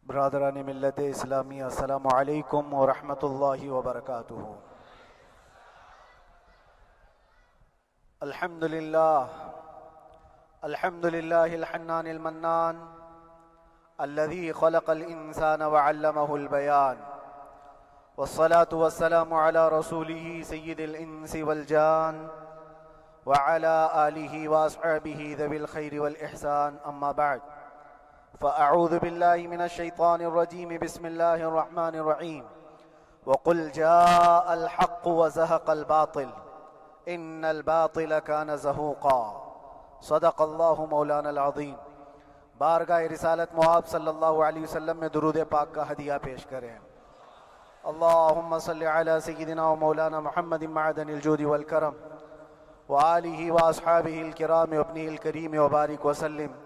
برادران ملت اسلامی، السلام علیکم ورحمۃ اللہ وبرکاتہ۔ الحمد للہ الحنان المنان الذي خلق الإنسان وعلمه البيان، والصلاة والسلام على رسوله سيد الإنس والجان وعلى آله وأصحابه ذوي الخير والإحسان، أما بعد فأعوذ بالله من الشيطان الرجيم، بسم الله الرحمن الرحيم، وقل جاء الحق وزهق الباطل إن الباطل كان زهوقا، صدق الله مولانا العظیم۔ بارگاہ رسالت مآب صلی اللہ علیہ وسلم میں درود پاک کا ہدیہ پیش کریں۔ اللہم صلی علی سیدنا و مولانا محمد معدن الجود والکرم وآلہ واصحابہ الکرام وابنہ الکریم وبارک وسلم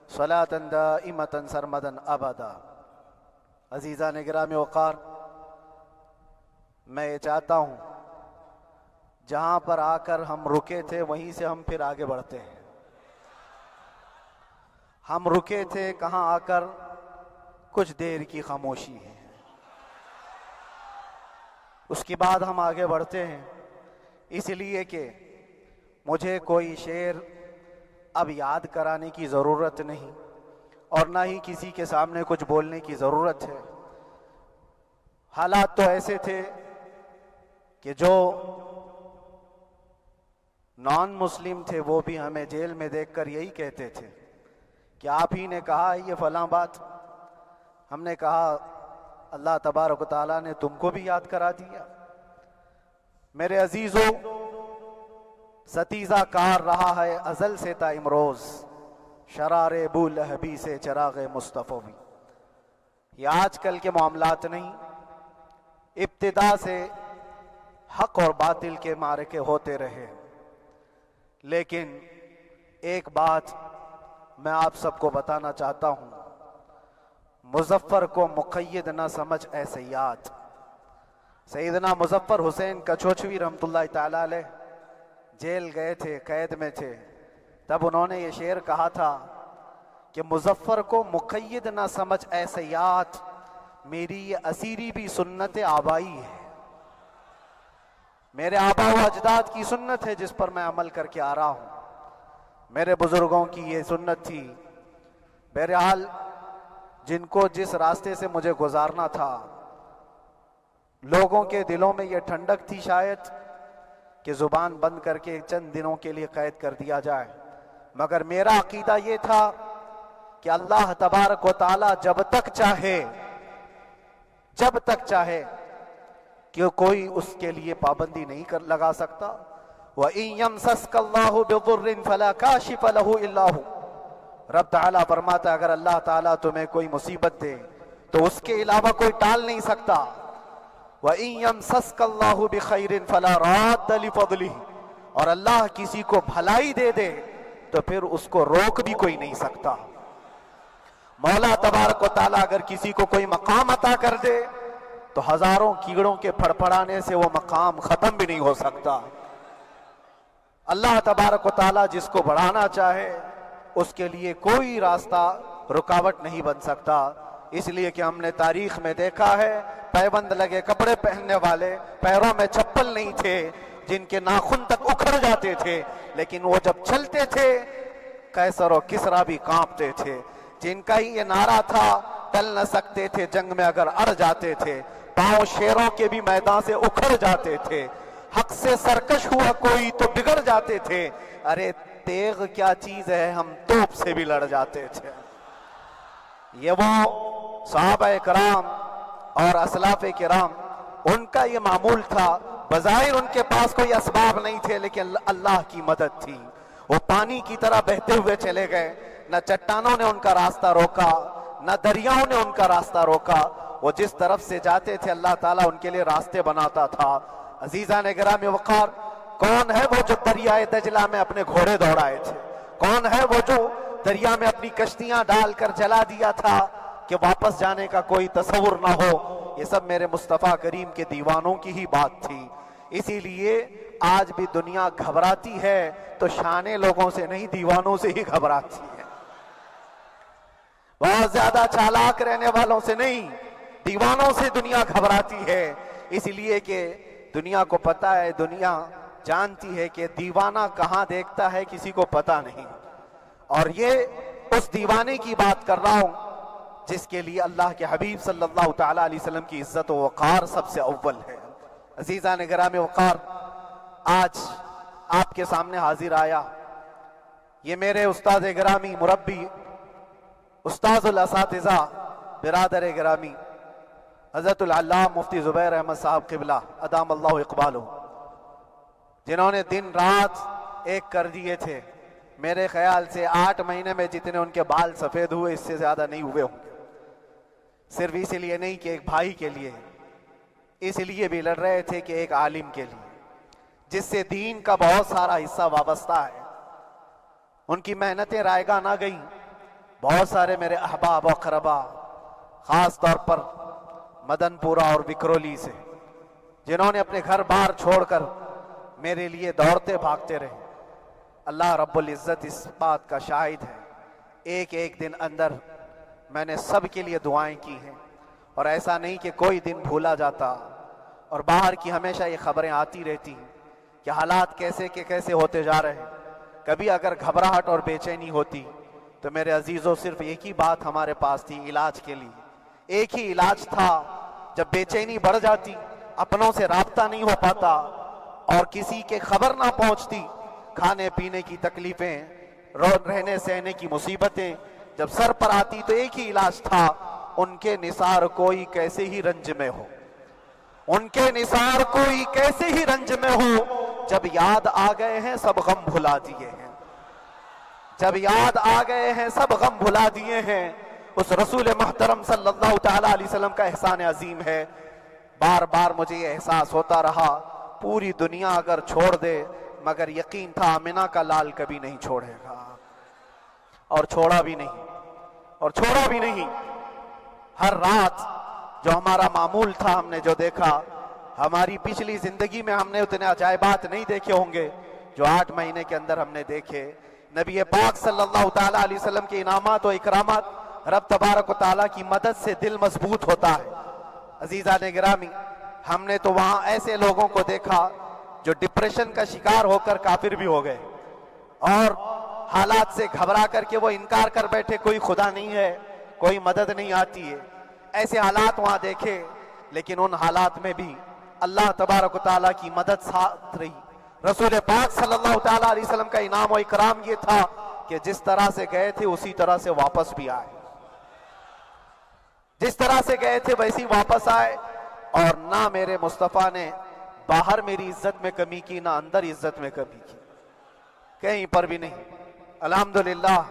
صلاة دائمة سرمدا ابدا۔ عزیزان گرامی وقار، میں یہ چاہتا ہوں جہاں پر آ کر ہم رکے تھے وہیں سے ہم پھر آگے بڑھتے ہیں۔ ہم رکے تھے کہاں آ کر؟ کچھ دیر کی خاموشی ہے، اس کے بعد ہم آگے بڑھتے ہیں، اس لیے کہ مجھے کوئی شعر اب یاد کرانے کی ضرورت نہیں اور نہ ہی کسی کے سامنے کچھ بولنے کی ضرورت ہے۔ حالات تو ایسے تھے کہ جو نان مسلم تھے وہ بھی ہمیں جیل میں دیکھ کر یہی کہتے تھے کہ آپ ہی نے کہا یہ فلاں بات۔ ہم نے کہا اللہ تبارک و تعالیٰ نے تم کو بھی یاد کرا دیا۔ میرے عزیزو، ستیزہ کار رہا ہے ازل سے تا امروز، شرار بو لہبی سے چراغ مصطفی بھی۔ یہ آج کل کے معاملات نہیں، ابتدا سے حق اور باطل کے معرکے ہوتے رہے، لیکن ایک بات میں آپ سب کو بتانا چاہتا ہوں، مظفر کو مقید نہ سمجھ اے سیاد۔ سیدنا مظفر حسین کچھوچھوی رحمت اللہ تعالی علیہ جیل گئے تھے، قید میں تھے، تب انہوں نے یہ شعر کہا تھا کہ مظفر کو مقید نہ سمجھ اے سیاد، میری یہ اسیری بھی سنت آبائی ہے، میرے آبا و اجداد کی سنت ہے جس پر میں عمل کر کے آ رہا ہوں، میرے بزرگوں کی یہ سنت تھی۔ بہرحال جن کو جس راستے سے مجھے گزارنا تھا، لوگوں کے دلوں میں یہ ٹھنڈک تھی شاید کہ زبان بند کر کے چند دنوں کے لیے قید کر دیا جائے، مگر میرا عقیدہ یہ تھا کہ اللہ تبارک و تعالی جب تک چاہے کہ کوئی اس کے لیے پابندی نہیں لگا سکتا۔ وَإِن يَمْسَسْكَ اللَّهُ بِضُرٍّ فَلَا كَاشِفَ لَهُ إِلَّا هُوَ۔ رب تعالیٰ فرماتا ہے اگر اللہ تعالیٰ تمہیں کوئی مصیبت دے تو اس کے علاوہ کوئی ٹال نہیں سکتا۔ وَإِن يَمْسَسْكَ اللَّهُ بِخَيْرٍ فَلَا رَادَّ لِفَضْلِهِ، اور اللہ کسی کو بھلائی دے دے تو پھر اس کو روک بھی کوئی نہیں سکتا۔ مولا تبارک و تعالیٰ اگر کسی کو کوئی مقام عطا کر دے تو ہزاروں کیڑوں کے پھڑپڑانے سے وہ مقام ختم بھی نہیں ہو سکتا۔ اللہ تبارک و تعالیٰ جس کو بڑھانا چاہے اس کے لیے کوئی راستہ رکاوٹ نہیں بن سکتا، اس لیے کہ ہم نے تاریخ میں دیکھا ہے پیبند لگے کپڑے پہننے والے، پیروں میں چپل نہیں تھے، جن کے ناخن تک اکھڑ جاتے تھے، لیکن وہ جب چلتے تھے قیصر و کسریٰ بھی کانپتے تھے، جن کا ہی یہ نعرہ تھا ٹل نہ سکتے تھے جنگ میں اگر اڑ جاتے تھے، پاؤں شیروں کے بھی میدان سے اکھڑ جاتے تھے، حق سے سرکش ہوا کوئی تو بگڑ جاتے تھے، ارے تیغ کیا چیز ہے ہم توپ سے بھی لڑ جاتے تھے۔ یہ وہ صحابہ کرام اور اسلاف کرام، ان کا یہ معمول تھا، بظاہر ان کے پاس کوئی اسباب نہیں تھے لیکن اللہ کی مدد تھی، وہ پانی کی طرح بہتے ہوئے چلے گئے، نہ چٹانوں نے ان کا راستہ روکا، نہ دریاؤں نے ان کا راستہ روکا، وہ جس طرف سے جاتے تھے اللہ تعالیٰ ان کے لیے راستے بناتا تھا۔ عزیزان گرامی وقار، کون ہے وہ جو دریائے دجلہ میں اپنے گھوڑے دوڑائے تھے؟ کون ہے وہ جو دریا میں اپنی کشتیاں ڈال کر جلا دیا تھا کہ واپس جانے کا کوئی تصور نہ ہو؟ یہ سب میرے مصطفیٰ کریم کے دیوانوں کی ہی بات تھی۔ اسی لیے آج بھی دنیا گھبراتی ہے تو شانے لوگوں سے نہیں، دیوانوں سے ہی گھبراتی ہے۔ بہت زیادہ چالاک رہنے والوں سے نہیں، دیوانوں سے دنیا گھبراتی ہے، اس لیے کہ دنیا کو پتا ہے، دنیا جانتی ہے کہ دیوانہ کہاں دیکھتا ہے کسی کو پتا نہیں۔ اور یہ اس دیوانے کی بات کر رہا ہوں جس کے لیے اللہ کے حبیب صلی اللہ تعالیٰ علیہ وسلم کی عزت و وقار سب سے اول ہے۔ عزیزان گرامی وقار، آج آپ کے سامنے حاضر آیا، یہ میرے استاد گرامی، مربی، استاذ الاساتذہ، برادر گرامی حضرت العلامہ مفتی زبیر احمد صاحب قبلہ ادام اللہ اقبالہ، جنہوں نے دن رات ایک کر دیے تھے۔ میرے خیال سے 8 مہینے میں جتنے ان کے بال سفید ہوئے اس سے زیادہ نہیں ہوئے ہوں گے، صرف اس لیے نہیں کہ ایک بھائی کے لیے، اس لیے بھی لڑ رہے تھے کہ ایک عالم کے لیے جس سے دین کا بہت سارا حصہ وابستہ ہے۔ ان کی محنتیں رائگاں نہ گئیں۔ بہت سارے میرے احباب و اقربا، خاص طور پر مدن پورہ اور وکرولی سے، جنہوں نے اپنے گھر بار چھوڑ کر میرے لیے دوڑتے بھاگتے رہے، اللہ رب العزت اس بات کا شاہد ہے، ایک ایک دن اندر میں نے سب کے لیے دعائیں کی ہیں، اور ایسا نہیں کہ کوئی دن بھولا جاتا، اور باہر کی ہمیشہ یہ خبریں آتی رہتی ہیں کہ حالات کیسے کے کیسے ہوتے جا رہے ہیں۔ کبھی اگر گھبراہٹ اور بے چینی ہوتی تو میرے عزیزوں صرف ایک ہی بات ہمارے پاس تھی علاج کے لیے، ایک ہی علاج تھا۔ جب بے چینی بڑھ جاتی، اپنوں سے رابطہ نہیں ہو پاتا اور کسی کے خبر نہ پہنچتی، کھانے پینے کی تکلیفیں، رہنے سہنے کی مصیبتیں جب سر پر آتی تو ایک ہی علاج تھا، ان کے نثار کوئی کیسے ہی رنج میں ہو، ان کے نثار کوئی کیسے ہی رنج میں ہو، جب یاد آ گئے ہیں سب غم بھلا دیے ہیں، جب یاد آ گئے ہیں سب غم بھلا دیے ہیں۔ اس رسول محترم صلی اللہ تعالیٰ علیہ وسلم کا احسان عظیم ہے۔ بار بار مجھے یہ احساس ہوتا رہا، پوری دنیا اگر چھوڑ دے مگر یقین تھا آمنہ کا لال کبھی نہیں چھوڑے گا، اور چھوڑا بھی نہیں، اور چھوڑا بھی نہیں۔ ہر رات جو ہمارا معمول تھا ہم نے جو دیکھا، ہماری پچھلی زندگی میں ہم نے اتنے عجائبات نہیں دیکھے ہوں گے جو 8 مہینے کے اندر ہم نے دیکھے۔ نبی پاک صلی اللہ تعالیٰ علیہ وسلم کے انعامات و اکرامات، رب تبارک و تعالیٰ کی مدد سے دل مضبوط ہوتا ہے۔ عزیزان گرامی، ہم نے تو وہاں ایسے لوگوں کو دیکھا جو ڈپریشن کا شکار ہو کر کافر بھی ہو گئے، اور حالات سے گھبرا کر کے وہ انکار کر بیٹھے، کوئی خدا نہیں ہے، کوئی مدد نہیں آتی ہے، ایسے حالات وہاں دیکھے۔ لیکن ان حالات میں بھی اللہ تبارک و تعالیٰ کی مدد ساتھ رہی۔ رسول پاک صلی اللہ تعالیٰ علیہ وسلم کا انعام و اکرام یہ تھا کہ جس طرح سے گئے تھے اسی طرح سے واپس بھی آئے، جس طرح سے گئے تھے ویسی واپس آئے، اور نہ میرے مصطفیٰ نے باہر میری عزت میں کمی کی، نہ اندر عزت میں کمی کی، کہیں پر بھی نہیں۔ الحمدللہ،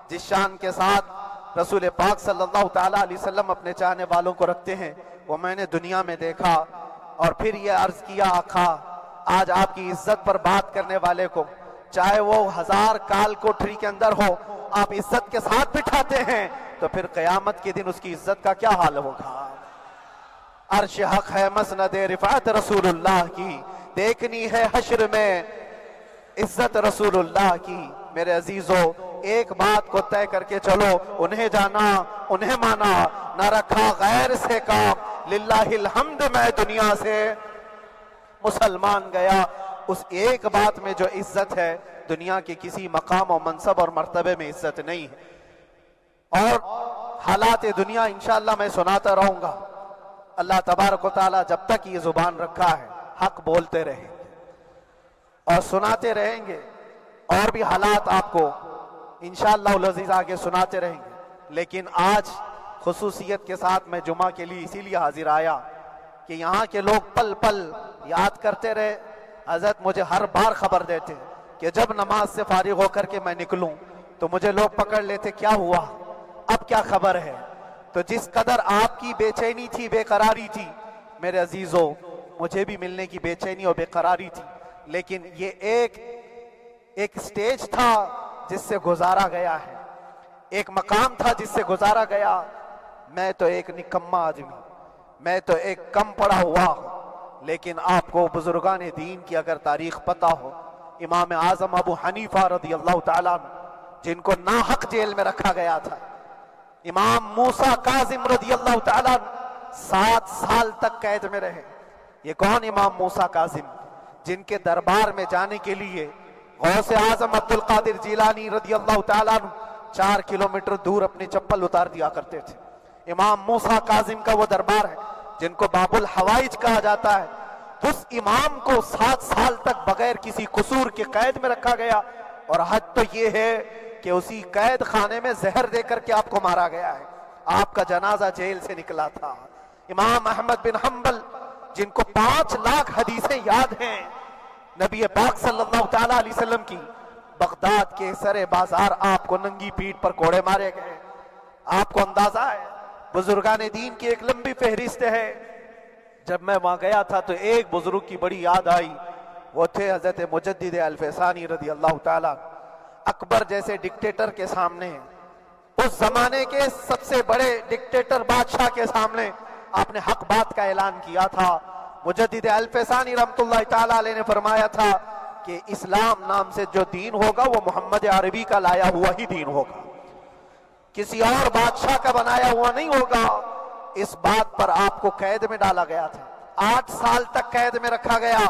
جس شان کے ساتھ رسول پاک صلی اللہ تعالیٰ علیہ وسلم اپنے چاہنے والوں کو رکھتے ہیں وہ میں نے دنیا میں دیکھا، اور پھر یہ عرض کیا آقا آج آپ کی عزت پر بات کرنے والے کو چاہے وہ 1000 کال کوٹری کے اندر ہو، آپ عزت کے ساتھ بٹھاتے ہیں تو پھر قیامت کے دن اس کی عزت کا کیا حال ہوگا۔ عرش حق ہے مسند رفعت رسول اللہ کی، دیکھنی ہے حشر میں عزت رسول اللہ کی۔ میرے عزیزو، ایک بات کو طے کر کے چلو، انہیں جانا انہیں مانا، نہ رکھا غیر سے کام، للہ الحمد میں دنیا سے مسلمان گیا۔ اس ایک بات میں جو عزت ہے، دنیا کے کسی مقام و منصب اور مرتبے میں عزت نہیں ہے۔ اور حالات دنیا انشاءاللہ میں سناتا رہوں گا۔ اللہ تبارک و تعالیٰ جب تک یہ زبان رکھا ہے حق بولتے رہیں گے اور سناتے رہیں گے، اور بھی حالات آپ کو انشاءاللہ العزیز آگے سناتے رہیں گے۔ لیکن آج خصوصیت کے ساتھ میں جمعہ کے لیے اسی لیے حاضر آیا کہ یہاں کے لوگ پل پل یاد کرتے رہے۔ حضرت مجھے ہر بار خبر دیتے کہ جب نماز سے فارغ ہو کر کے میں نکلوں تو مجھے لوگ پکڑ لیتے، کیا ہوا، اب کیا خبر ہے۔ تو جس قدر آپ کی بے چینی تھی، بے قراری تھی، میرے عزیزو مجھے بھی ملنے کی بے چینی اور بے قراری تھی، لیکن یہ ایک سٹیج تھا جس سے گزارا گیا ہے، ایک مقام تھا جس سے گزارا گیا۔ میں تو ایک نکما آدمی، میں تو ایک کم پڑھا ہوا ہوں، لیکن آپ کو بزرگان دین کی اگر تاریخ پتہ ہو، امام اعظم ابو حنیفہ رضی اللہ تعالیٰ عنہ، جن کو ناحق جیل میں رکھا گیا تھا، امام موسیٰ کاظم رضی اللہ تعالیٰ 7 سال تک قید میں رہے۔ یہ کون امام موسیٰ کاظم؟ جن کے دربار میں جانے کے لیے غوث اعظم عبد القادر جیلانی رضی اللہ تعالیٰ 4 کلومیٹر دور اپنی چپل اتار دیا کرتے تھے۔ امام موسیٰ کاظم کا وہ دربار ہے جن کو باب الحوائج کہا جاتا ہے۔ اس امام کو 7 سال تک بغیر کسی قصور کے قید میں رکھا گیا، اور حد تو یہ ہے کہ اسی قید خانے میں زہر دے کر کے آپ کو مارا گیا ہے۔ آپ کا جنازہ جیل سے نکلا تھا۔ امام احمد بن حنبل جن کو 5 لاکھ حدیثیں یاد ہیں، نبی پاک صلی اللہ تعالیٰ علیہ وسلم کی، بغداد کے سرے بازار آپ کو ننگی پیٹھ پر کوڑے مارے گئے۔ آپ کو اندازہ ہے بزرگان دین کی ایک لمبی فہرست ہے۔ جب میں وہاں گیا تھا تو ایک بزرگ کی بڑی یاد آئی، وہ تھے حضرت مجدد الفیسانی رضی اللہ تعالیٰ۔ اکبر جیسے ڈکٹیٹر کے سامنے، اس زمانے کے سب سے بڑے ڈکٹیٹر بادشاہ کے سامنے آپ نے حق بات کا اعلان کیا تھا۔ مجدد الفیسانی رحمت اللہ تعالیٰ علیہ نے فرمایا تھا کہ اسلام نام سے جو دین ہوگا وہ محمد عربی کا لایا ہوا ہی دین ہوگا، کسی اور بادشاہ کا بنایا ہوا نہیں ہوگا۔ اس بات پر آپ کو قید میں ڈالا گیا تھا، 8 سال تک قید میں رکھا گیا۔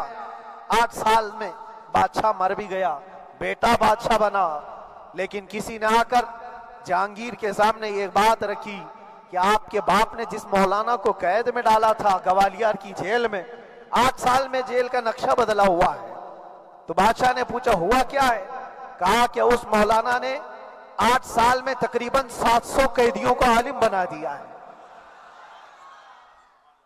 8 سال میں بادشاہ مر بھی گیا، بیٹا بادشاہ بنا، لیکن کسی نے آ کر جہانگیر کے سامنے یہ بات رکھی کہ آپ کے باپ نے جس مولانا کو قید میں ڈالا تھا گوالیار کی جیل میں، 8 سال میں جیل کا نقشہ بدلا ہوا ہے۔ تو بادشاہ نے پوچھا ہوا کیا ہے؟ کہا کہ اس مولانا نے 8 سال میں تقریباً 700 قیدیوں کو عالم بنا دیا ہے۔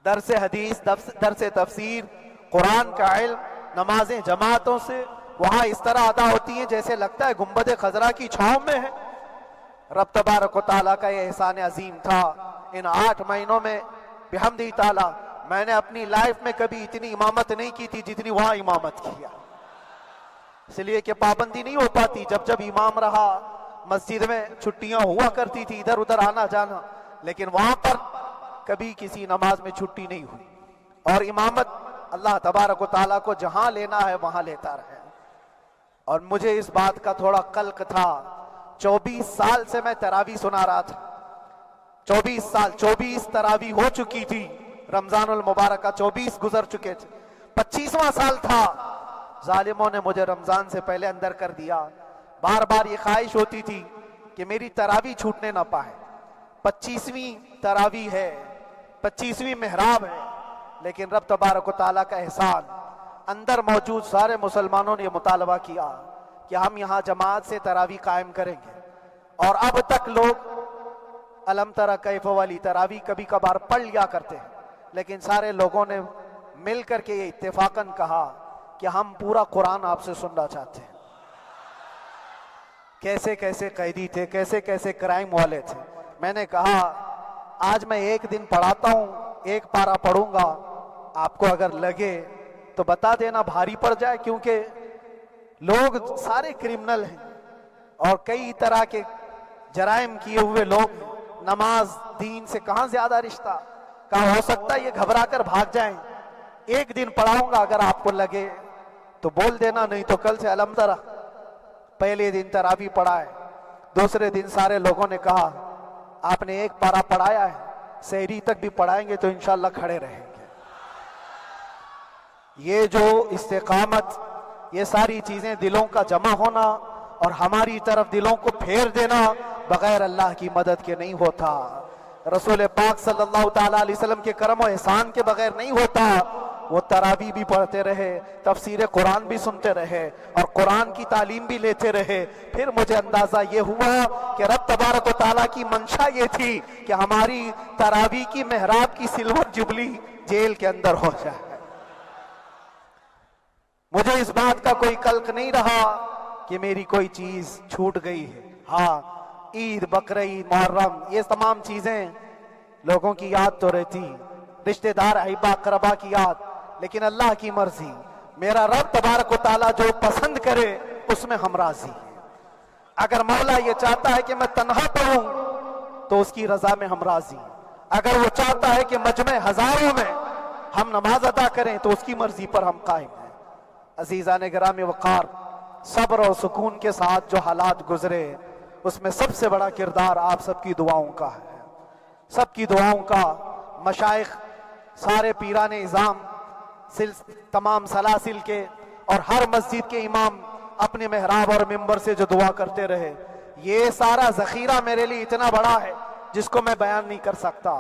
درس حدیث، درس تفسیر، قرآن کا علم، نمازیں جماعتوں سے وہاں اس طرح ادا ہوتی ہیں جیسے لگتا ہے گنبد خضرا کی چھاؤں میں ہے۔ رب تبارک و تعالیٰ کا یہ احسان عظیم تھا۔ ان 8 مہینوں میں بحمدہ تعالیٰ میں نے اپنی لائف میں کبھی اتنی امامت نہیں کی تھی جتنی وہاں امامت کیا، اس لیے کہ پابندی نہیں ہو پاتی۔ جب جب امام رہا مسجد میں چھٹیاں ہوا کرتی تھی، ادھر ادھر آنا جانا، لیکن وہاں پر کبھی کسی نماز میں چھٹی نہیں ہوئی۔ اور امامت اللہ تبارک و تعالیٰ کو جہاں لینا ہے وہاں لیتا رہے۔ اور مجھے اس بات کا تھوڑا قلق تھا، 24 سال سے میں تراویح سنا رہا تھا، 24 سال، 24 تراویح ہو چکی تھی، رمضان المبارک کا 24 گزر چکے تھے، 25واں سال تھا، ظالموں نے مجھے رمضان سے پہلے اندر کر دیا۔ بار بار یہ خواہش ہوتی تھی کہ میری تراویح چھوٹنے نہ پائے، 25ویں تراویح ہے، 25ویں محراب ہے، لیکن رب تبارک و تعالیٰ کا احسان، اندر موجود سارے مسلمانوں نے یہ مطالبہ کیا کہ ہم یہاں جماعت سے تراویح قائم کریں گے۔ اور اب تک لوگ الم تری کیف والی تراویح کبھی کبھار پڑھ لیا کرتے ہیں، لیکن سارے لوگوں نے مل کر کے یہ اتفاقاً کہا کہ ہم پورا قرآن آپ سے سننا چاہتے ہیں۔ کیسے کیسے قیدی تھے، کیسے کیسے کرائم والے تھے۔ میں نے کہا آج میں ایک دن پڑھاتا ہوں، ایک پارہ پڑھوں گا، آپ کو اگر لگے تو بتا دینا، بھاری پڑ جائے، کیونکہ لوگ سارے کرمنل ہیں اور کئی طرح کے جرائم کیے ہوئے لوگ ہیں۔ نماز دین سے کہاں زیادہ رشتہ، کہاں ہو سکتا ہے یہ گھبرا کر بھاگ جائیں۔ ایک دن پڑھاؤں گا، اگر آپ کو لگے تو بول دینا، نہیں تو کل سے الم تری۔ پہلے دن تراویح پڑھا ہے، دوسرے دن سارے لوگوں نے کہا آپ نے ایک پارہ پڑھایا ہے، سحری تک بھی پڑھائیں گے تو انشاءاللہ کھڑے رہیں گے۔ یہ جو استقامت، یہ ساری چیزیں دلوں کا جمع ہونا اور ہماری طرف دلوں کو پھیر دینا بغیر اللہ کی مدد کے نہیں ہوتا، رسول پاک صلی اللہ تعالیٰ علیہ وسلم کے کرم و احسان کے بغیر نہیں ہوتا۔ وہ تراویح بھی پڑھتے رہے، تفسیر قرآن بھی سنتے رہے اور قرآن کی تعلیم بھی لیتے رہے۔ پھر مجھے اندازہ یہ ہوا کہ رب تبارک و تعالیٰ کی منشا یہ تھی کہ ہماری تراویح کی محراب کی سلور جبلی جیل کے اندر ہو جائے۔ مجھے اس بات کا کوئی قلق نہیں رہا کہ میری کوئی چیز چھوٹ گئی ہے۔ ہاں، عید، بقرعید، محرم، یہ تمام چیزیں لوگوں کی یاد تو رہتی، رشتہ دار، احبا، اقربا کی یاد، لیکن اللہ کی مرضی، میرا رب تبارک و تعالیٰ جو پسند کرے اس میں ہم راضی ہیں۔ اگر مولا یہ چاہتا ہے کہ میں تنہا پڑھوں تو اس کی رضا میں ہم راضی ہیں، اگر وہ چاہتا ہے کہ مجمع ہزاروں میں ہم نماز ادا کریں تو اس کی مرضی پر ہم قائم ہیں۔ عزیزان گرامی وقار، صبر اور سکون کے ساتھ جو حالات گزرے اس میں سب سے بڑا کردار آپ سب کی دعاؤں کا ہے، سب کی دعاؤں کا۔ مشائخ، سارے پیران اعظام، تمام سلاسل کے اور ہر مسجد کے امام اپنے محراب اور منبر سے جو دعا کرتے رہے، یہ سارا ذخیرہ میرے لیے اتنا بڑا ہے جس کو میں بیان نہیں کر سکتا۔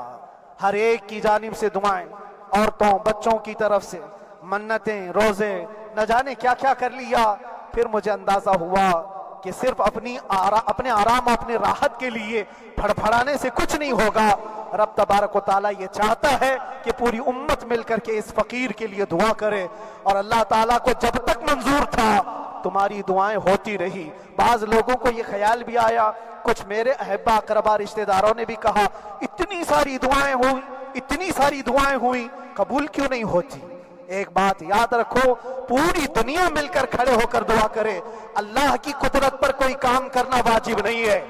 ہر ایک کی جانب سے دعائیں، عورتوں بچوں کی طرف سے منتیں، روزے، نہ جانے کیا کیا کر لیا۔ پھر مجھے اندازہ ہوا کہ صرف اپنے آرام، اپنے راحت کے لیے پھڑپھڑانے سے کچھ نہیں ہوگا۔ رب تبارک و تعالیٰ یہ چاہتا ہے کہ پوری امت مل کر کے اس فقیر کے لیے دعا کرے، اور اللہ تعالیٰ کو جب تک منظور تھا تمہاری دعائیں ہوتی رہی۔ بعض لوگوں کو یہ خیال بھی آیا، کچھ میرے احبا اقربا رشتہ داروں نے بھی کہا اتنی ساری دعائیں ہوئی، اتنی ساری دعائیں ہوئی، قبول کیوں نہیں ہوتی؟ ایک بات یاد رکھو، پوری دنیا مل کر کھڑے ہو کر دعا کرے، اللہ کی قدرت پر کوئی کام کرنا واجب نہیں ہے،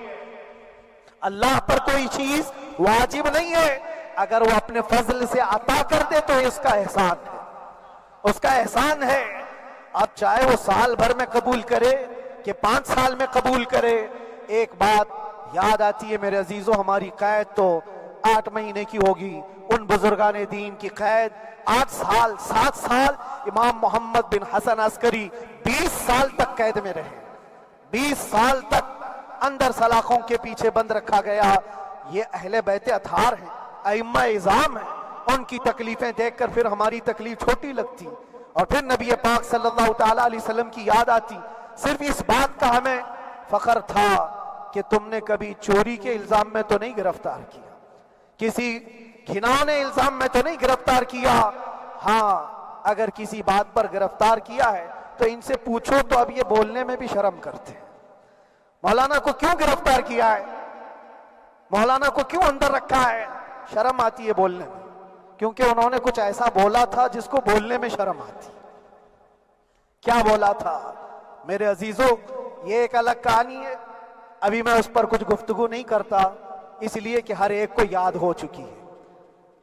اللہ پر کوئی چیز واجب نہیں ہے۔ اگر وہ اپنے فضل سے عطا کر دے تو اس کا احسان ہے، اس کا احسان ہے۔ اب چاہے وہ سال بھر میں قبول کرے کہ 5 سال میں قبول کرے، ایک بات یاد آتی ہے میرے عزیزوں، ہماری قید تو 8 مہینے کی ہوگی، ان بزرگان دین کی قید 8 سال 7 سال۔ امام محمد بن حسن عسکری 20 سال تک قید میں رہے، 20 سال تک اندر سلاخوں کے پیچھے بند رکھا گیا۔ یہ اہل بیت اطہار ہیں، ائمہ اعظام ہیں، ان کی تکلیفیں دیکھ کر پھر ہماری تکلیف چھوٹی لگتی، اور پھر نبی پاک صلی اللہ تعالیٰ علیہ وسلم کی یاد آتی۔ صرف اس بات کا ہمیں فخر تھا کہ تم نے کبھی چوری کے الزام میں تو نہیں گرفتار کیا، کسی گھناؤنے الزام میں تو نہیں گرفتار کیا۔ ہاں اگر کسی بات پر گرفتار کیا ہے تو ان سے پوچھو تو اب یہ بولنے میں بھی شرم کرتے ہیں، مولانا کو کیوں گرفتار کیا ہے، مولانا کو کیوں اندر رکھا ہے؟ شرم آتی ہے بولنے میں، کیونکہ انہوں نے کچھ ایسا بولا تھا جس کو بولنے میں شرم آتی۔ کیا بولا تھا میرے عزیزوں؟ یہ ایک الگ کہانی ہے، ابھی میں اس پر کچھ گفتگو نہیں کرتا، اس لیے کہ ہر ایک کو یاد ہو چکی ہے،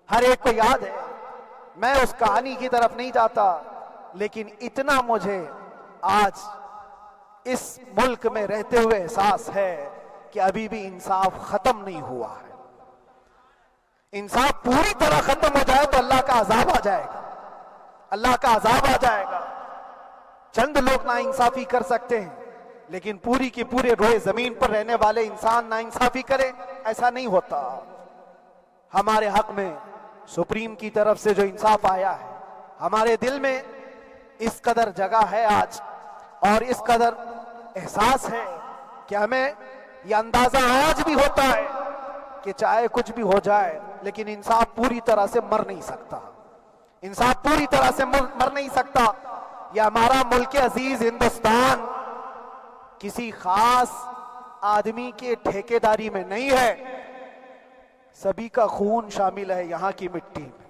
ہر ایک کو یاد ہے۔ میں اس کہانی کی طرف نہیں جاتا، لیکن اتنا مجھے آج اس ملک میں رہتے ہوئے احساس ہے کہ ابھی بھی انصاف ختم نہیں ہوا ہے۔ انصاف پوری طرح ختم ہو جائے تو اللہ کا عذاب آ جائے گا، اللہ کا عذاب آ جائے گا۔ چند لوگ نا انصافی کر سکتے ہیں، لیکن پوری کی پورے روئے زمین پر رہنے والے انسان نا انصافی کرے، ایسا نہیں ہوتا۔ ہمارے حق میں سپریم کی طرف سے جو انصاف آیا ہے، ہمارے دل میں اس قدر جگہ ہے آج، اور اس قدر احساس ہے کہ ہمیں یہ اندازہ آج بھی ہوتا ہے کہ چاہے کچھ بھی ہو جائے لیکن انصاف پوری طرح سے مر نہیں سکتا، انصاف پوری طرح سے مر نہیں سکتا۔ یہ ہمارا ملک عزیز ہندوستان کسی خاص آدمی کے ٹھیکیداری میں نہیں ہے، سبھی کا خون شامل ہے یہاں کی مٹی میں،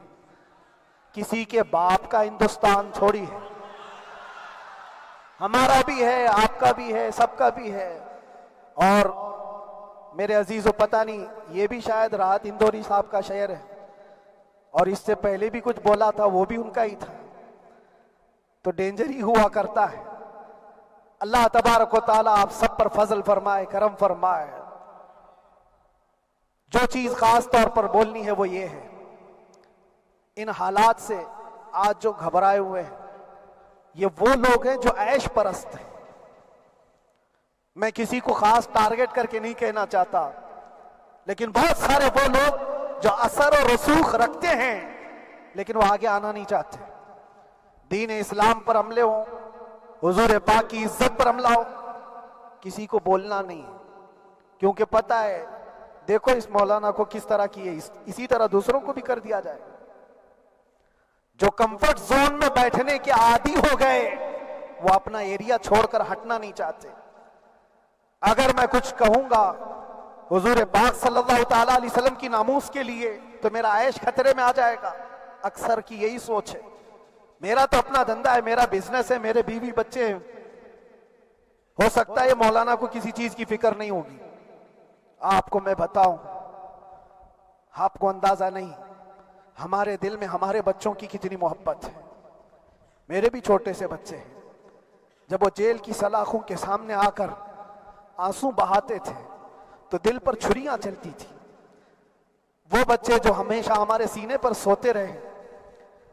کسی کے باپ کا ہندوستان تھوڑی ہے، ہمارا بھی ہے، آپ کا بھی ہے، سب کا بھی ہے۔ اور میرے عزیزو پتہ نہیں، یہ بھی شاید راحت اندوری صاحب کا شعر ہے، اور اس سے پہلے بھی کچھ بولا تھا، وہ بھی ان کا ہی تھا، تو ڈینجر ہی ہوا کرتا ہے۔ اللہ تبارک و تعالیٰ آپ سب پر فضل فرمائے، کرم فرمائے۔ جو چیز خاص طور پر بولنی ہے وہ یہ ہے، ان حالات سے آج جو گھبرائے ہوئے ہیں یہ وہ لوگ ہیں جو عیش پرست ہیں۔ میں کسی کو خاص ٹارگٹ کر کے نہیں کہنا چاہتا، لیکن بہت سارے وہ لوگ جو اثر و رسوخ رکھتے ہیں لیکن وہ آگے آنا نہیں چاہتے۔ دین اسلام پر حملے ہوں، حضور پاک کی عزت پر حملہ ہو، کسی کو بولنا نہیں ہے، کیونکہ پتہ ہے دیکھو اس مولانا کو کس طرح کی ہے، اسی طرح دوسروں کو بھی کر دیا جائے۔ جو کمفرٹ زون میں بیٹھنے کے عادی ہو گئے وہ اپنا ایریا چھوڑ کر ہٹنا نہیں چاہتے۔ اگر میں کچھ کہوں گا حضور پاک صلی اللہ تعالیٰ علیہ وسلم کی ناموس کے لیے تو میرا عیش خطرے میں آ جائے گا۔ اکثر کی یہی سوچ ہے، میرا تو اپنا دھندا ہے، میرا بزنس ہے، میرے بیوی بچے ہیں، ہو سکتا ہے مولانا کو کسی چیز کی فکر نہیں ہوگی۔ آپ کو میں بتاؤں، آپ کو اندازہ نہیں ہمارے دل میں ہمارے بچوں کی کتنی محبت ہے۔ میرے بھی چھوٹے سے بچے ہیں، جب وہ جیل کی سلاخوں کے سامنے آ کر آنسو بہاتے تھے تو دل پر چھریاں چلتی تھی. وہ بچے جو ہمیشہ ہمارے سینے پر سوتے رہے,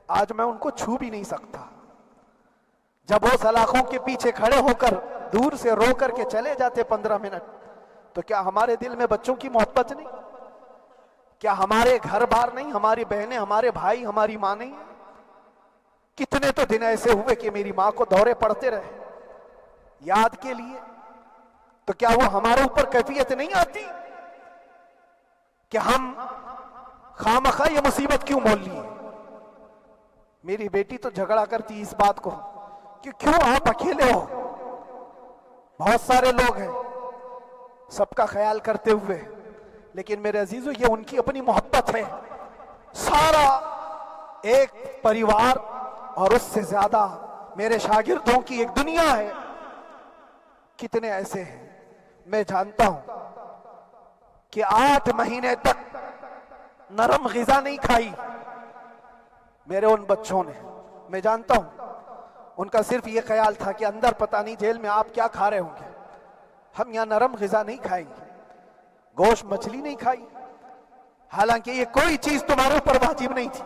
آج میں ان کو چھو بھی نہیں سکتا. جب وہ سلاخوں کے پیچھے کھڑے ہو کر دور سے رو کر کے چلے جاتے 15 منٹ, تو کیا ہمارے دل میں بچوں کی محبت نہیں؟ کیا ہمارے گھر بار نہیں, ہماری بہنیں, ہمارے بھائی, ہماری ماں نہیں؟ کتنے تو دن ایسے ہوئے کہ میری ماں کو دورے پڑتے رہے یاد کے لیے. تو کیا وہ ہمارے اوپر کیفیت نہیں آتی کہ ہم خامخواہ یہ مصیبت کیوں مول لیے؟ میری بیٹی تو جھگڑا کرتی اس بات کو کہ کیوں آپ اکیلے ہو, بہت سارے لوگ ہیں سب کا خیال کرتے ہوئے. لیکن میرے عزیزو, یہ ان کی اپنی محبت ہے. سارا ایک پریوار اور اس سے زیادہ میرے شاگردوں کی ایک دنیا ہے. کتنے ایسے ہیں, میں جانتا ہوں کہ 8 مہینے تک نرم غذا نہیں کھائی میرے ان بچوں نے. میں جانتا ہوں ان کا صرف یہ خیال تھا کہ اندر پتہ نہیں جیل میں آپ کیا کھا رہے ہوں گے, ہم یہاں نرم غذا نہیں کھائیں گے, گوشت مچھلی نہیں کھائی. حالانکہ یہ کوئی چیز تمہارے اوپر واجب نہیں تھی.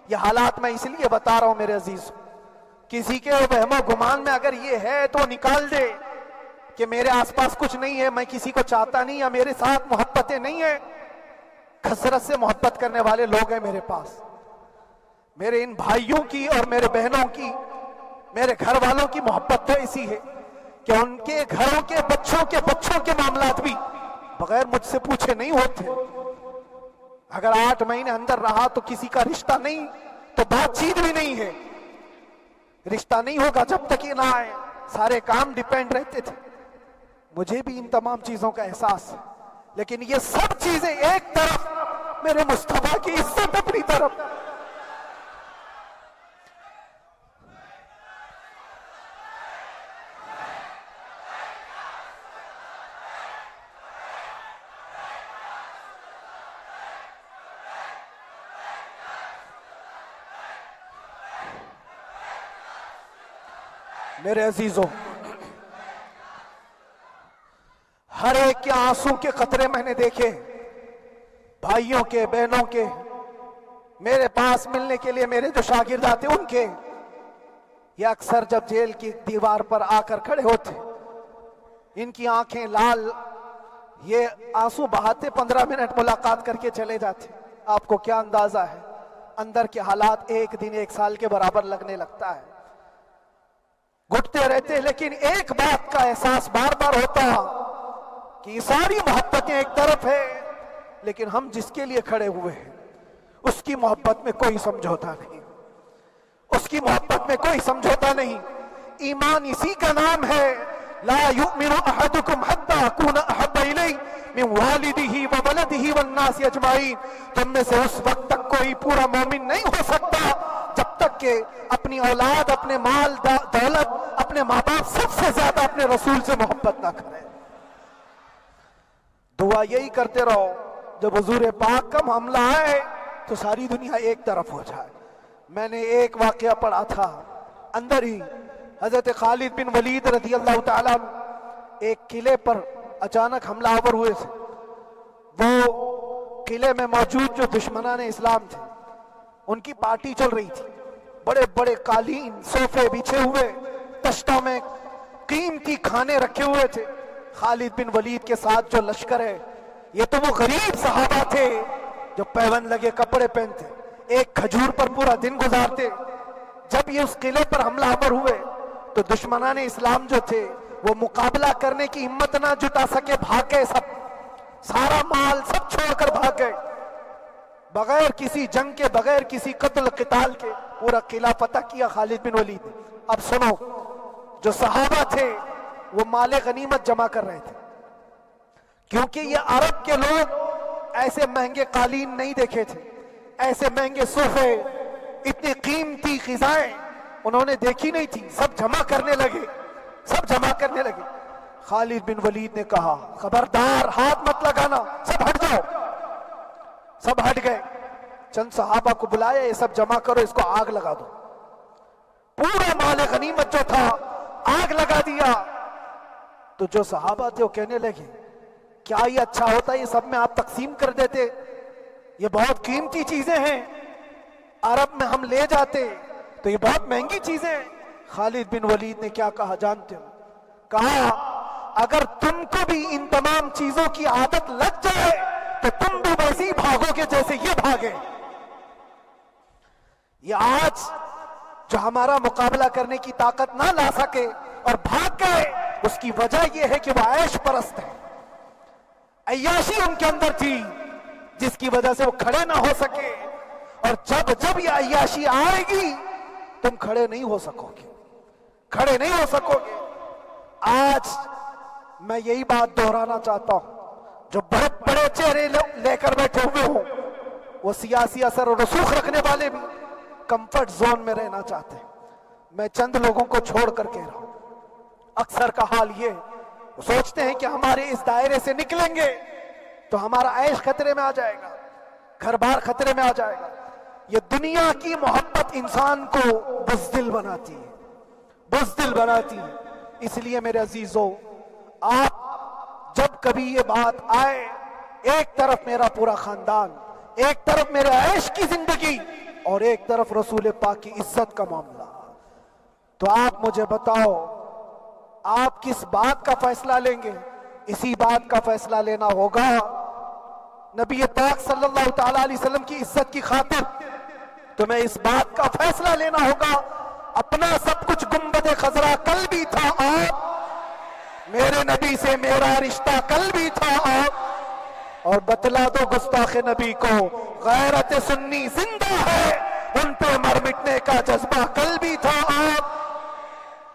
یہ حالات میں اس لیے بتا رہا ہوں میرے عزیز, کسی کے وہم و گمان میں اگر یہ ہے تو نکال دے کہ میرے آس پاس کچھ نہیں ہے, میں کسی کو چاہتا نہیں, یا میرے ساتھ محبتیں نہیں ہیں. کثرت سے محبت کرنے والے لوگ ہیں میرے پاس. میرے ان بھائیوں کی اور میرے بہنوں کی, میرے گھر والوں کی محبت تو ایسی ہے کہ ان کے گھروں کے بچوں کے معاملات بھی بغیر مجھ سے پوچھے نہیں ہوتے. اگر 8 مہینے اندر رہا تو کسی کا رشتہ نہیں تو بات چیت بھی نہیں ہے. رشتہ نہیں ہوگا جب تک یہ نہ آئے. سارے کام ڈیپینڈ رہتے تھے. مجھے بھی ان تمام چیزوں کا احساس ہے, لیکن یہ سب چیزیں ایک طرف, میرے مصطفیٰ کی عزت اپنی طرف. میرے عزیزوں, ہر ایک کے آنسوں کے قطرے میں نے دیکھے, بھائیوں کے, بہنوں کے, میرے پاس ملنے کے لیے میرے جو شاگرد آتے ان کے. یہ اکثر جب جیل کی دیوار پر آ کر کھڑے ہوتے, ان کی آنکھیں لال, یہ آنسو بہاتے 15 منٹ ملاقات کر کے چلے جاتے. آپ کو کیا اندازہ ہے اندر کے حالات ایک دن 1 سال کے برابر لگنے لگتا ہے. گھٹتے رہتے, لیکن ایک بات کا احساس بار بار ہوتا کہ یہ ساری محبتیں ایک طرف ہے, لیکن ہم جس کے لیے کھڑے ہوئے ہیں اس کی محبت میں کوئی سمجھوتا نہیں, اس کی محبت میں کوئی سمجھوتا نہیں. ایمان اسی کا نام ہے, لا یؤمن احدکم حتی اکون احب الیہ من والدہ وولدہ والناس اجمعین. تم میں سے اس وقت تک کوئی پورا مومن نہیں ہو سکتا جب تک کہ اپنی اولاد, اپنے مال دولت, اپنے ماں باپ, سب سے زیادہ اپنے رسول سے محبت نہ کرے. دعا یہی کرتے رہو جب حضور پاک کا معاملہ آئے تو ساری دنیا ایک طرف ہو جائے. میں نے ایک واقعہ پڑھا تھا اندر ہی, حضرت خالد بن ولید رضی اللہ تعالیٰ ایک قلعے پر اچانک حملہ آور ہوئے تھے. وہ قلعے میں موجود جو دشمنان اسلام تھے ان کی پارٹی چل رہی تھی. بڑے بڑے قالین, صوفے بچھے ہوئے, تشتوں میں قیمتی کھانے رکھے ہوئے تھے. خالد بن ولید کے ساتھ جو لشکر ہے, یہ تو وہ غریب صحابہ تھے جو پیون لگے کپڑے پہنتے, ایک کھجور پر پورا دن گزارتے. جب یہ اس قلعے پر حملہ آور ہوئے تو دشمنان اسلام جو تھے وہ مقابلہ کرنے کی ہمت نہ جٹا سکے, بھاگ گئے. سارا مال سب چھوڑ کر بھاگ گئے, بغیر کسی جنگ کے, بغیر کسی قتل قتال کے پورا قلعہ فتح کیا خالد بن ولید. اب سنو, جو صحابہ تھے وہ مال غنیمت جمع کر رہے تھے, کیونکہ یہ عرب کے لوگ ایسے مہنگے قالین نہیں دیکھے تھے, ایسے مہنگے صوفے, اتنی قیمتی غذائیں انہوں نے دیکھی نہیں تھی. سب جمع کرنے لگے. خالد بن ولید نے کہا, خبردار, ہاتھ مت لگانا, سب ہٹ جاؤ. سب ہٹ گئے. چند صحابہ کو بلایا, یہ سب جمع کرو, اس کو آگ لگا دو. پورا مال غنیمت جو تھا آگ لگا دیا. تو جو صحابہ تھے وہ کہنے لگے, کیا یہ اچھا ہوتا ہے یہ سب میں آپ تقسیم کر دیتے؟ یہ بہت قیمتی چیزیں ہیں، عرب میں ہم لے جاتے تو یہ بہت مہنگی چیزیں ہیں۔ خالد بن ولید نے کیا کہا جانتے ہو؟ کہا اگر تم کو بھی ان تمام چیزوں کی عادت لگ جائے تو تم بھی ویسے ہی بھاگو گے جیسے یہ بھاگے۔ یہ آج جو ہمارا مقابلہ کرنے کی طاقت نہ لا سکے اور بھاگ گئے، اس کی وجہ یہ ہے کہ وہ عیش پرست ہے، عیاشی ان کے اندر تھی جس کی وجہ سے وہ کھڑے نہ ہو سکے، اور جب یہ عیاشی آئے گی تم کھڑے نہیں ہو سکو گے، کھڑے نہیں ہو سکو گے۔ آج میں یہی بات دہرانا چاہتا ہوں، جو بہت بڑے چہرے لے کر بیٹھے ہوئے ہوں، وہ سیاسی اثر و رسوخ رکھنے والے بھی کمفرٹ زون میں رہنا چاہتے ہیں۔ میں چند لوگوں کو چھوڑ کر کہہ رہا ہوں، اکثر کا حال یہ وہ سوچتے ہیں کہ ہمارے اس دائرے سے نکلیں گے تو ہمارا عیش خطرے میں آ جائے گا، گھر بار خطرے میں آ جائے گا۔ یہ دنیا کی محبت انسان کو بزدل بناتی ہے، بزدل بناتی ہے۔ اس لیے میرے عزیزو، آپ جب کبھی یہ بات آئے، ایک طرف میرا پورا خاندان، ایک طرف میرے عیش کی زندگی اور ایک طرف رسول پاک کی عزت کا معاملہ، تو آپ مجھے بتاؤ آپ کس بات کا فیصلہ لیں گے؟ اسی بات کا فیصلہ لینا ہوگا نبی پاک صلی اللہ تعالی علیہ وسلم کی عزت کی خاطر تمہیں اس بات کا فیصلہ لینا ہوگا۔ اپنا سب کچھ گنبد خضرا کل بھی تھا آپ، میرے نبی سے میرا رشتہ کل بھی تھا آپ، اور بتلا دو گستاخ نبی کو غیرت سنی زندہ ہے، ان پہ مر مٹنے کا جذبہ کل بھی تھا آپ۔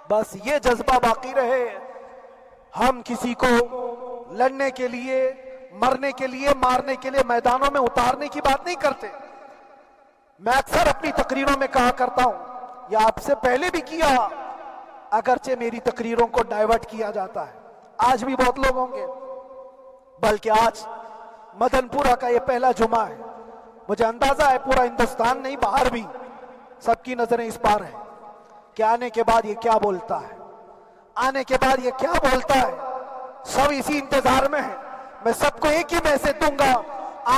بس یہ جذبہ باقی رہے، ہم کسی کو لڑنے کے لیے، مرنے کے لیے، مارنے کے لیے میدانوں میں اتارنے کی بات نہیں کرتے۔ میں اکثر اپنی تقریروں میں کہا کرتا ہوں، یا آپ سے پہلے بھی کیا، اگرچہ میری تقریروں کو ڈائیورٹ کیا جاتا ہے، آج بھی بہت لوگ ہوں گے، بلکہ آج مدن پورہ کا یہ پہلا جمعہ ہے، مجھے اندازہ ہے پورا ہندوستان نہیں باہر بھی سب کی نظریں اس پار ہیں کہ آنے کے بعد یہ کیا بولتا ہے، آنے کے بعد یہ کیا بولتا ہے۔ سب اسی انتظار میں ہیں، میں سب کو ایک ہی میسج دوں گا،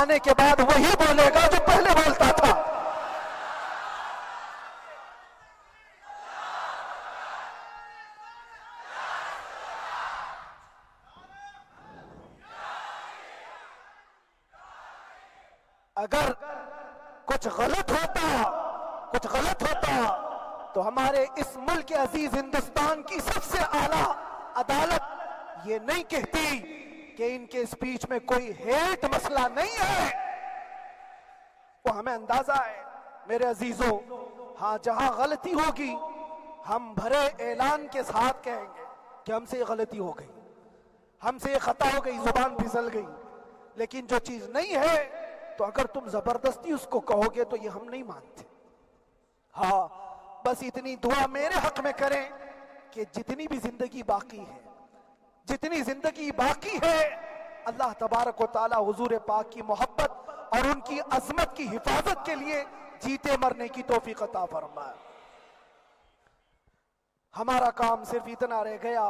آنے کے بعد وہی بولے گا جو پہلے بولتا تھا۔ اگر کچھ غلط ہوتا تو ہمارے اس ملک عزیز ہندوستان کی سب سے اعلیٰ عدالت یہ نہیں کہتی کہ ان کے اسپیچ میں کوئی ہیٹ مسئلہ نہیں ہے۔ وہ ہمیں اندازہ ہے میرے عزیزوں، ہاں جہاں غلطی ہوگی ہم بھرے اعلان کے ساتھ کہیں گے کہ ہم سے یہ غلطی ہو گئی، ہم سے یہ خطا ہو گئی، زبان پھسل گئی، لیکن جو چیز نہیں ہے تو اگر تم زبردستی اس کو کہو گے تو یہ ہم نہیں مانتے۔ ہاں بس اتنی دعا میرے حق میں کریں کہ جتنی بھی زندگی باقی ہے اللہ تبارک و تعالی حضور پاک کی محبت اور ان کی عظمت کی حفاظت کے لیے جیتے مرنے کی توفیق عطا فرمائے۔ ہمارا کام صرف اتنا رہ گیا،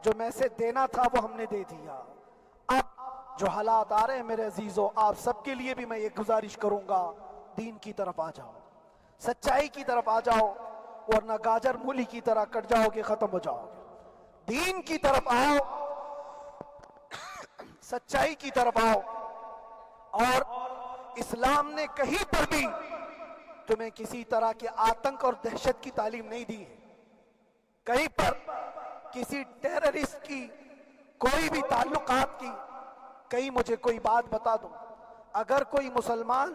جو میسج دینا تھا وہ ہم نے دے دیا۔ اب جو حالات آ رہے ہیں میرے عزیزوں، آپ سب کے لیے بھی میں یہ گزارش کروں گا، دین کی طرف آ جاؤ، سچائی کی طرف آ جاؤ، ورنہ گاجر مولی کی طرح کٹ جاؤ گے، ختم ہو جاؤ گے۔ دین کی طرف آؤ، سچائی کی طرف آؤ، اور اسلام نے کہیں پر بھی تمہیں کسی طرح کے آتنک اور دہشت کی تعلیم نہیں دی ہے، کہیں پر کسی ٹیررسٹ کی کوئی بھی تعلقات کی۔ کہیں مجھے کوئی بات بتا دو، اگر کوئی مسلمان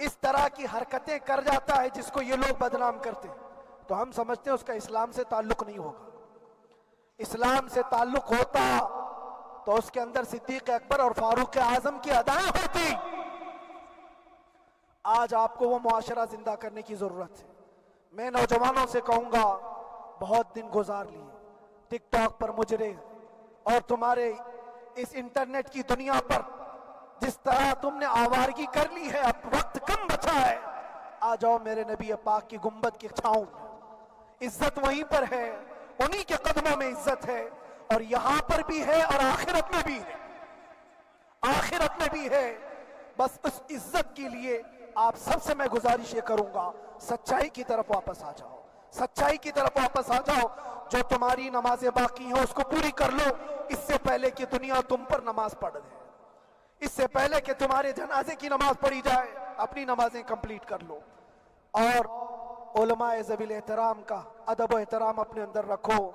اس طرح کی حرکتیں کر جاتا ہے جس کو یہ لوگ بدنام کرتے ہیں تو ہم سمجھتے ہیں اس کا اسلام سے تعلق نہیں ہوگا۔ اسلام سے تعلق ہوتا تو اس کے اندر صدیق اکبر اور فاروق اعظم کی ادائیں ہوتی۔ آج آپ کو وہ معاشرہ زندہ کرنے کی ضرورت ہے۔ میں نوجوانوں سے کہوں گا، بہت دن گزار لیے ٹک ٹاک پر مجرے، اور تمہارے اس انٹرنیٹ کی دنیا پر جس طرح تم نے آوارگی کر لی ہے، اب وقت کم بچا ہے، آ جاؤ میرے نبی پاک کی گنبد کی چھاؤں میں۔ عزت وہیں پر ہے، انہی کے قدموں میں عزت ہے، اور یہاں پر بھی ہے اور آخرت میں بھی ہے۔ آخرت میں بھی ہے۔ بس اس عزت کے لیے آپ سب سے میں گزارش یہ کروں گا، سچائی کی طرف واپس آ جاؤ، سچائی کی طرف واپس آ جاؤ۔ جو تمہاری نمازیں باقی ہیں اس کو پوری کر لو، اس سے پہلے کہ دنیا تم پر نماز پڑھ دے، اس سے پہلے کہ تمہارے جنازے کی نماز پڑھی جائے، اپنی نمازیں کمپلیٹ کر لو۔ اور علماء ذوی الاحترام کا ادب و احترام اپنے اندر رکھو۔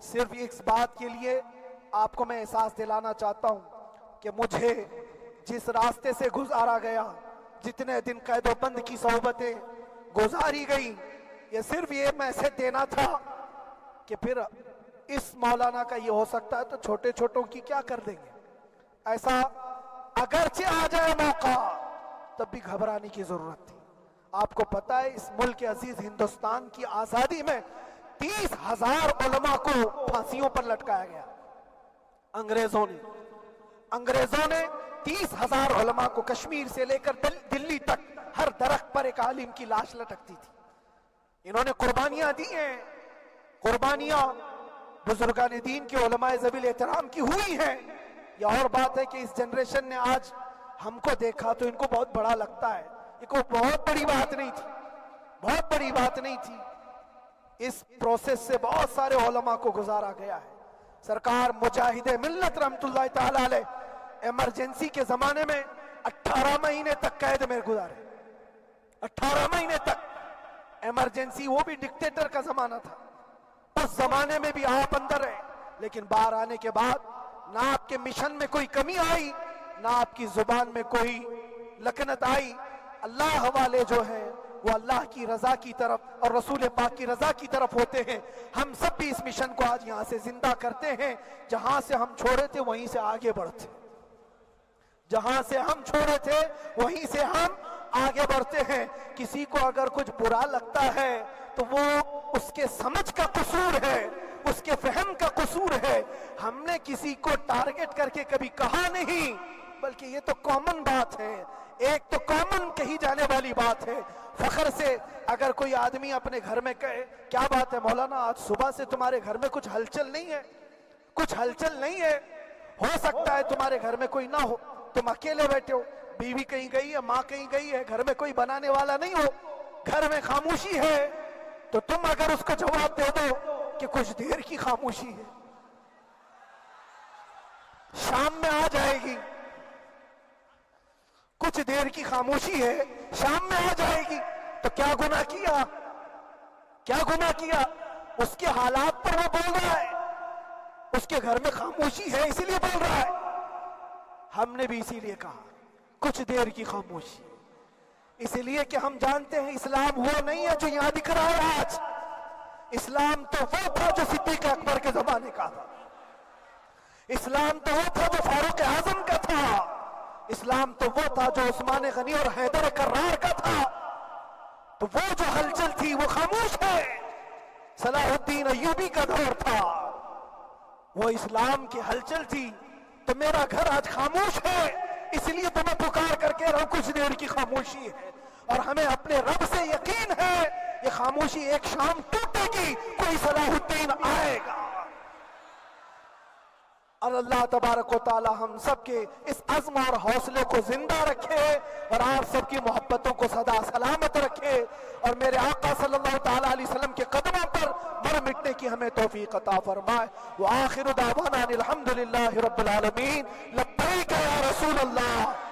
صرف اس بات کے لیے آپ کو میں احساس دلانا چاہتا ہوں کہ مجھے جس راستے سے گزارا گیا، جتنے دن قید و بند کی صحبتیں گزاری گئی، یہ صرف یہ میسج دینا تھا کہ پھر اس مولانا کا یہ ہو سکتا ہے تو چھوٹے چھوٹوں کی کیا کر دیں گے۔ ایسا اگرچہ آ جائے موقع تب بھی گھبرانے کی ضرورت تھی۔ آپ کو پتہ ہے اس ملک عزیز ہندوستان کی آزادی میں 30,000 علماء کو پھانسیوں پر لٹکایا گیا۔ انگریزوں نے 30,000 علماء کو کشمیر سے لے کر دلی تک ہر درخت پر ایک عالم کی لاش لٹکتی تھی۔ انہوں نے قربانیاں دی ہیں، قربانیاں بزرگان دین کے علماء ذوی الاحترام کی ہوئی ہیں۔ یہ اور بات ہے کہ اس جنریشن نے آج ہم کو دیکھا تو ان کو بہت بڑا لگتا ہے، یہ کوئی بہت بڑی بات نہیں تھی، بہت بڑی بات نہیں تھی۔ اس پروسیس سے بہت سارے علماء کو گزارا گیا ہے۔ سرکار مجاہد ملت رحمت اللہ تعالی علیہ ایمرجنسی کے زمانے میں 18 مہینے تک قید میں گزارے، 18 مہینے تک ایمرجنسی، وہ بھی ڈکٹیٹر کا زمانہ تھا۔ اس زمانے میں بھی آپ اندر رہے، لیکن باہر آنے کے بعد نہ آپ کے مشن میں کوئی کمی آئی، نہ آپ کی زبان میں کوئی لکنت آئی۔ اللہ والے جو ہیں وہ اللہ کی رضا کی طرف اور رسول پاک کی رضا کی طرف ہوتے ہیں۔ ہم سب بھی اس مشن کو آج یہاں سے زندہ کرتے ہیں، جہاں سے ہم چھوڑے تھے وہیں سے آگے بڑھتے، جہاں سے ہم چھوڑے تھے وہیں سے ہم آگے بڑھتے ہیں۔ کسی کو اگر کچھ برا لگتا ہے تو وہ اس کے سمجھ کا قصور ہے، اس کے فہم کا قصور ہے۔ ہم نے کسی کو ٹارگٹ کر کے کبھی کہا نہیں، بلکہ یہ تو کامن بات ہے، ایک تو کامن کہی جانے والی بات ہے۔ فخر سے اگر کوئی آدمی اپنے گھر میں کہے کیا بات ہے مولانا آج صبح سے تمہارے گھر میں کچھ ہلچل نہیں ہے، کچھ ہلچل نہیں ہے، ہو سکتا ہے تمہارے گھر میں کوئی نہ ہو، تم اکیلے بیٹھے ہو، بیوی کہیں گئی ہے، ماں کہیں گئی ہے، گھر میں کوئی بنانے والا نہیں ہو، گھر میں خاموشی ہے، تو تم اگر اس کو جواب دے دو کہ کچھ دیر کی خاموشی ہے، شام میں آ جائے گی، کچھ دیر کی خاموشی ہے، شام میں آ جائے گی، تو کیا گناہ کیا، کیا گناہ کیا؟ اس کے حالات پر وہ بول رہا ہے، اس کے گھر میں خاموشی ہے اسی لیے بول رہا ہے۔ ہم نے بھی اسی لیے کہا کچھ دیر کی خاموشی، اس لیے کہ ہم جانتے ہیں اسلام وہ نہیں ہے جو یہاں دکھ رہا ہے آج، اسلام تو وہ تھا جو صدیق اکبر کے زمانے کا تھا، اسلام تو وہ تھا جو فاروق اعظم کا تھا، اسلام تو وہ تھا جو عثمان غنی اور حیدر کرار کا تھا۔ تو وہ جو ہلچل تھی وہ خاموش ہے، صلاح الدین ایوبی کا دور تھا، وہ اسلام کی ہلچل تھی۔ تو میرا گھر آج خاموش ہے، اس لیے تو میں پکار کر کے رہا ہوں کچھ دیر کی خاموشی ہے، اور ہمیں اپنے رب سے یقین ہے یہ خاموشی ایک شام ٹوٹے گی، کوئی صلاح الدین آئے گا۔ اور اللہ تبارک و تعالی ہم سب کے اس عزم اور حوصلے کو زندہ رکھے، اور آپ سب کی محبتوں کو سدا سلامت رکھے، اور میرے آقا صلی اللہ تعالی علیہ وسلم کے قدموں پر مر مٹنے کی ہمیں توفیق عطا فرمائے۔ وآخر دعوانا الحمدللہ رب العالمین، لبیک یا رسول اللہ۔